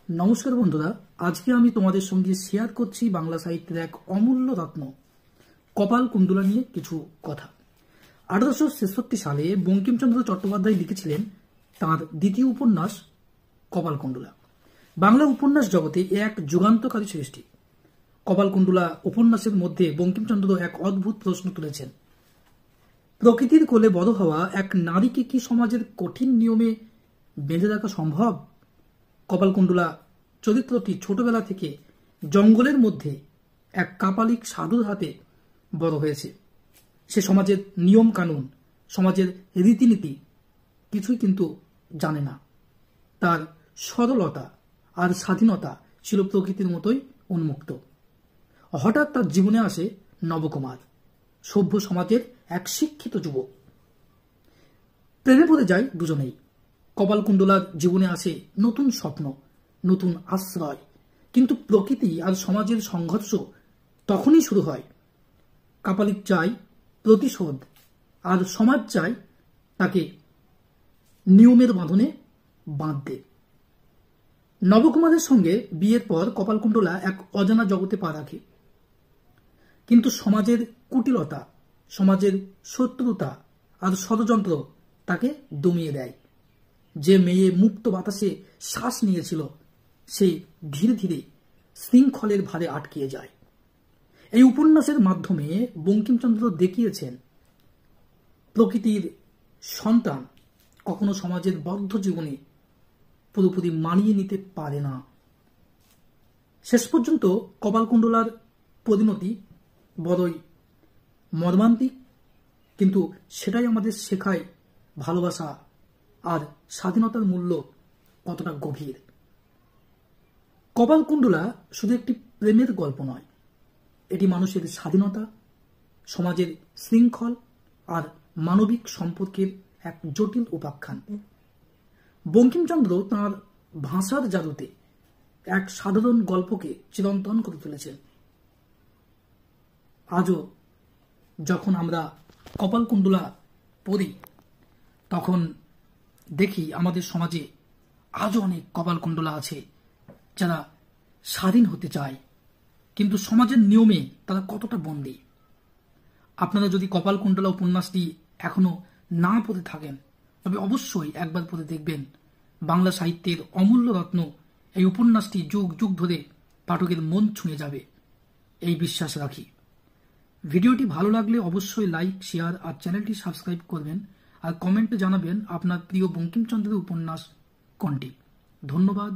নমস্কার বন্ধুরা, আজকে আমি তোমাদের সঙ্গে শেয়ার করছি বাংলা সাহিত্যের এক অমূল্য রত্ন কপালকুণ্ডলা নিয়ে কিছু কথা। 1866 সালে বঙ্কিমচন্দ্র চট্টোপাধ্যায় লিখেছিলেন তাঁর দ্বিতীয় উপন্যাস কপালকুণ্ডলা। বাংলা উপন্যাস জগতে এক যুগান্তকারী সৃষ্টি। কপালকুণ্ডলা উপন্যাসের মধ্যে বঙ্কিমচন্দ্র এক অদ্ভুত প্রশ্ন তুলেছেন। প্রকৃতির কোলে বড় হওয়া এক নারীকে কি সমাজের কঠিন নিয়মে বেঁধে রাখা সম্ভব? কপালকুণ্ডলা চরিত্রটি ছোটবেলা থেকে জঙ্গলের মধ্যে এক কাপালিক সাধুর হাতে বড় হয়েছে। সে সমাজের নিয়ম কানুন, সমাজের রীতিনীতি কিছুই কিন্তু জানে না। তার সরলতা আর স্বাধীনতা ছিল প্রকৃতির মতোই উন্মুক্ত। হঠাৎ তার জীবনে আসে নবকুমার, সভ্য সমাজের এক শিক্ষিত যুবক। প্রেমে পড়ে যায় দুজনেই। কপালকুণ্ডলার জীবনে আসে নতুন স্বপ্ন, নতুন আশ্রয়। কিন্তু প্রকৃতি আর সমাজের সংঘর্ষ তখনই শুরু হয়। কাপালিক চায় প্রতিশোধ, আর সমাজ চায় তাকে নিয়মের বাঁধনে বাঁধতে। নবকুমারের সঙ্গে বিয়ের পর কপালকুণ্ডলা এক অজানা জগতে পা রাখে। কিন্তু সমাজের কুটিলতা, সমাজের শত্রুতা আর ষড়যন্ত্র তাকে দমিয়ে দেয়। যে মেয়ে মুক্ত বাতাসে শ্বাস নিয়েছিল, সে ধীরে ধীরে শৃঙ্খলের ভারে আটকিয়ে যায়। এই উপন্যাসের মাধ্যমে বঙ্কিমচন্দ্র দেখিয়েছেন প্রকৃতির সন্তান কখনো সমাজের বদ্ধ জীবনে পুরোপুরি মানিয়ে নিতে পারে না। শেষ পর্যন্ত কপালকুণ্ডলার পরিণতি বড়ই মর্মান্তিক, কিন্তু সেটাই আমাদের শেখায় ভালোবাসা আর স্বাধীনতার মূল্য কতটা গভীর। কপালকুণ্ডলা শুধু একটি প্রেমের গল্প নয়, এটি মানুষের স্বাধীনতা, সমাজের শৃঙ্খল আর মানবিক সম্পর্কের এক জটিল উপাখ্যান। বঙ্কিমচন্দ্র তাঁর ভাষার জাদুতে এক সাধারণ গল্পকে চিরন্তন করে তুলেছেন। আজও যখন আমরা কপালকুণ্ডলা পড়ি, তখন দেখি আমাদের সমাজে আজও অনেক কপালকুণ্ডলা আছে যারা স্বাধীন হতে চায়, কিন্তু সমাজের নিয়মে তারা কতটা বন্দী। আপনারা যদি কপালকুণ্ডলা উপন্যাসটি এখনো না পড়ে থাকেন, তবে অবশ্যই একবার পড়ে দেখবেন। বাংলা সাহিত্যের অমূল্য রত্ন এই উপন্যাসটি যুগ যুগ ধরে পাঠকের মন ছুঁয়ে যাবে, এই বিশ্বাস রাখি। ভিডিওটি ভালো লাগলে অবশ্যই লাইক, শেয়ার আর চ্যানেলটি সাবস্ক্রাইব করবেন, আর কমেন্টে জানাবেন আপনার প্রিয় বঙ্কিমচন্দ্রের উপন্যাস কোনটি। ধন্যবাদ।